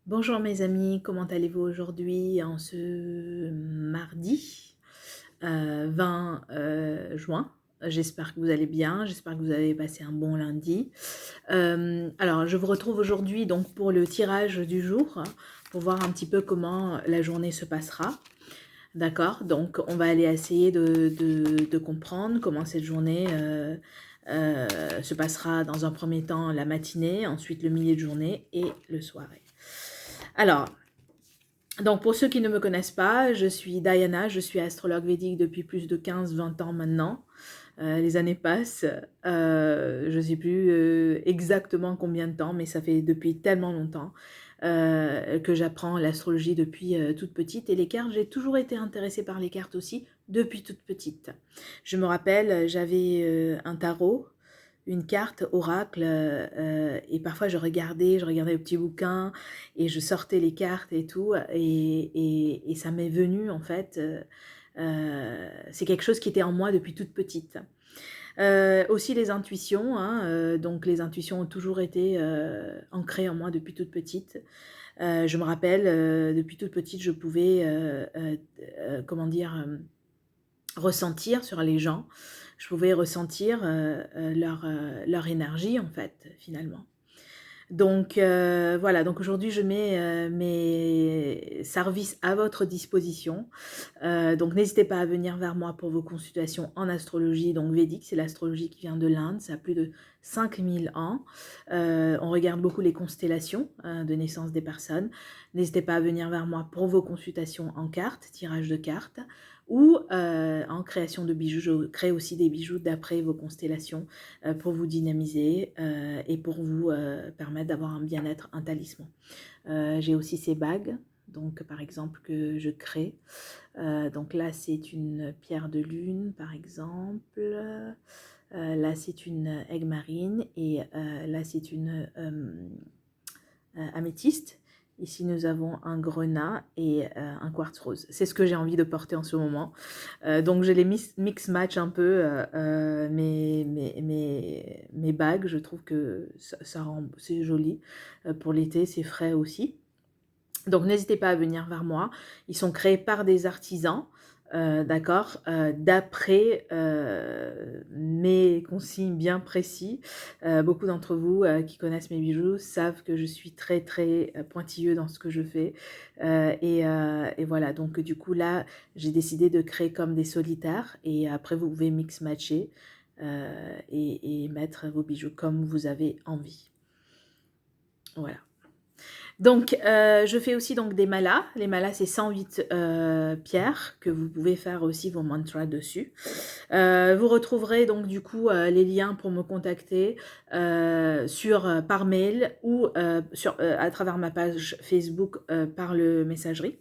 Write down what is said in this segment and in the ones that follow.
Bonjour mes amis, comment allez-vous aujourd'hui en ce mardi 20 juin? J'espère que vous allez bien, j'espère que vous avez passé un bon lundi. Alors je vous retrouve aujourd'hui donc pour le tirage du jour, pour voir un petit peu comment la journée se passera. D'accord, donc on va aller essayer de comprendre comment cette journée se passera dans un premier temps la matinée, ensuite le milieu de journée et le soirée. Alors, donc pour ceux qui ne me connaissent pas, je suis Diana, je suis astrologue védique depuis plus de 15-20 ans maintenant. Les années passent, je ne sais plus exactement combien de temps, mais ça fait depuis tellement longtemps que j'apprends l'astrologie depuis toute petite. Et les cartes, j'ai toujours été intéressée par les cartes aussi depuis toute petite. Je me rappelle, j'avais un tarot, une carte oracle et parfois je regardais le petit bouquin et je sortais les cartes et tout et ça m'est venu en fait, c'est quelque chose qui était en moi depuis toute petite. Aussi les intuitions, hein, donc les intuitions ont toujours été ancrées en moi depuis toute petite. Je me rappelle, depuis toute petite, je pouvais, comment dire, ressentir sur les gens. Je pouvais ressentir leur énergie, en fait, finalement. Donc voilà, donc aujourd'hui je mets mes services à votre disposition. Donc n'hésitez pas à venir vers moi pour vos consultations en astrologie, donc védique, c'est l'astrologie qui vient de l'Inde, ça a plus de 5000 ans. On regarde beaucoup les constellations de naissance des personnes. N'hésitez pas à venir vers moi pour vos consultations en cartes, tirage de cartes, ou en création de bijoux. Je crée aussi des bijoux d'après vos constellations pour vous dynamiser et pour vous permettre d'avoir un bien-être, un talisman. J'ai aussi ces bagues, donc par exemple que je crée. Donc là c'est une pierre de lune par exemple. Là c'est une aigue marine et là c'est une améthyste. Ici, nous avons un grenat et un quartz rose. C'est ce que j'ai envie de porter en ce moment. Donc, je les mix-match un peu mes bagues. Je trouve que ça rend, c'est joli. Pour l'été, c'est frais aussi. Donc, n'hésitez pas à venir vers moi. Ils sont créés par des artisans. D'accord, d'après mes consignes bien précis. Beaucoup d'entre vous qui connaissent mes bijoux savent que je suis très très pointilleux dans ce que je fais et voilà, donc du coup là j'ai décidé de créer comme des solitaires et après vous pouvez mix-matcher et mettre vos bijoux comme vous avez envie. Voilà. Donc, je fais aussi donc des malas. Les malas, c'est 108 pierres que vous pouvez faire aussi vos mantras dessus. Vous retrouverez donc du coup les liens pour me contacter par mail ou à travers ma page Facebook par le messagerie.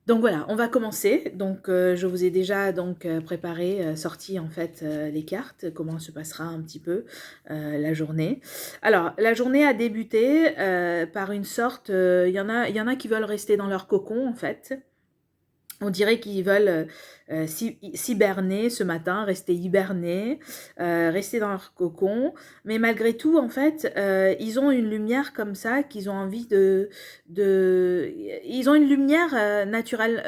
Donc voilà, on va commencer. Donc je vous ai déjà donc préparé, sorti en fait les cartes, comment se passera un petit peu la journée. Alors la journée a débuté par une sorte, il y en a qui veulent rester dans leur cocon en fait. On dirait qu'ils veulent s'hiberner ce matin, rester hibernés, rester dans leur cocon. Mais malgré tout, en fait, ils ont une lumière comme ça qu'ils ont envie Ils ont une lumière naturelle.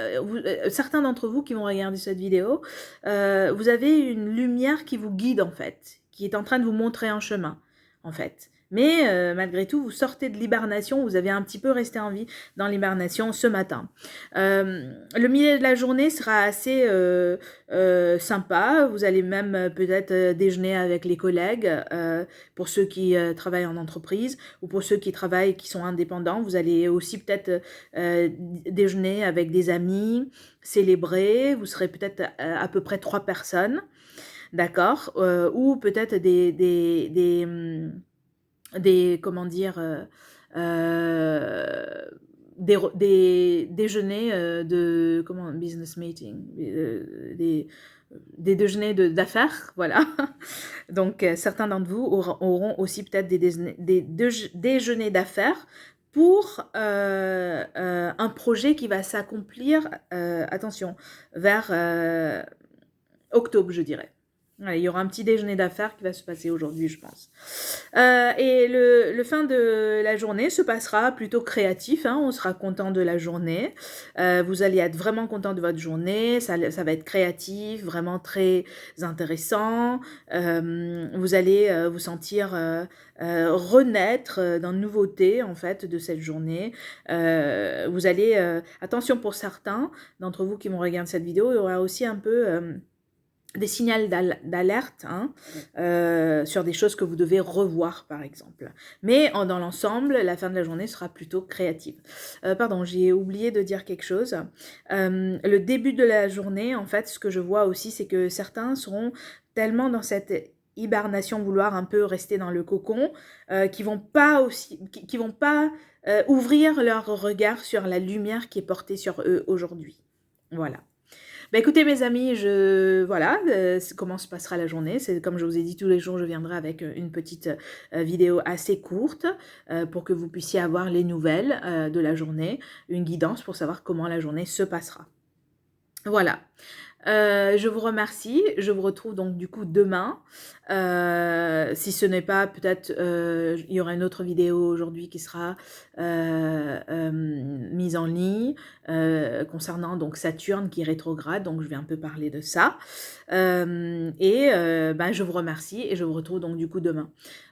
Certains d'entre vous qui vont regarder cette vidéo, vous avez une lumière qui vous guide, en fait, qui est en train de vous montrer un chemin, en fait. Mais malgré tout, vous sortez de l'hibernation, vous avez un petit peu resté en vie dans l'hibernation ce matin. Le milieu de la journée sera assez sympa. Vous allez même peut-être déjeuner avec les collègues pour ceux qui travaillent en entreprise ou pour ceux qui travaillent, qui sont indépendants. Vous allez aussi peut-être déjeuner avec des amis, célébrer. Vous serez peut-être à peu près 3 personnes, d'accord, ou peut-être comment dire, des déjeuners de business meeting, des déjeuners d'affaires, voilà. Donc certains d'entre vous auront aussi peut-être des déjeuners d'affaires pour un projet qui va s'accomplir, attention, vers octobre, je dirais. Ouais, il y aura un petit déjeuner d'affaires qui va se passer aujourd'hui, je pense. Et le fin de la journée se passera plutôt créatif, hein, on sera content de la journée. Vous allez être vraiment content de votre journée, ça va être créatif, vraiment très intéressant. Vous allez vous sentir renaître dans de nouveautés, en fait, de cette journée. Vous allez... attention pour certains d'entre vous qui vont regarder cette vidéo, il y aura aussi un peu... des signaux d'alerte hein, sur des choses que vous devez revoir, par exemple. Mais dans l'ensemble, la fin de la journée sera plutôt créative. Pardon, j'ai oublié de dire quelque chose. Le début de la journée, en fait, ce que je vois aussi, c'est que certains seront tellement dans cette hibernation, vouloir un peu rester dans le cocon, qui vont pas ouvrir leur regard sur la lumière qui est portée sur eux aujourd'hui. Voilà. Bah, écoutez mes amis, voilà comment se passera la journée. C'est comme je vous ai dit, tous les jours, je viendrai avec une petite vidéo assez courte pour que vous puissiez avoir les nouvelles de la journée, une guidance pour savoir comment la journée se passera. Voilà. Je vous remercie. Je vous retrouve donc du coup demain. Si ce n'est pas, peut-être il y aura une autre vidéo aujourd'hui qui sera mise en ligne concernant donc Saturne qui est rétrograde. Donc je vais un peu parler de ça. Je vous remercie et je vous retrouve donc du coup demain.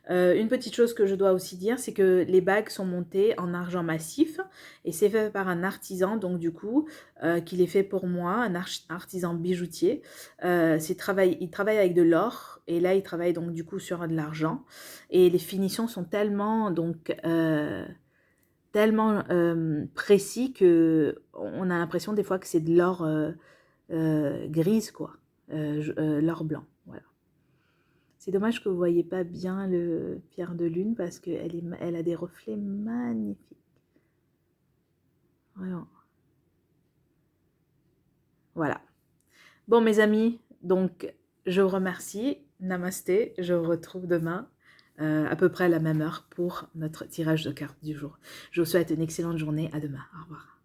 Une petite chose que je dois aussi dire, c'est que les bagues sont montées en argent massif et c'est fait par un artisan, donc du coup, qui les fait pour moi, un artisan bijoutier. Il travaille avec de l'or et là, il travaille donc du coup sur de l'argent et les finitions sont tellement précis que on a l'impression des fois que c'est de l'or grise, quoi, l'or blanc, voilà. C'est dommage que vous ne voyez pas bien le pierre de lune parce qu'elle a des reflets magnifiques. Vraiment. Voilà. Bon, mes amis, donc je vous remercie. Namasté. Je vous retrouve demain à peu près à la même heure pour notre tirage de cartes du jour. Je vous souhaite une excellente journée. À demain. Au revoir.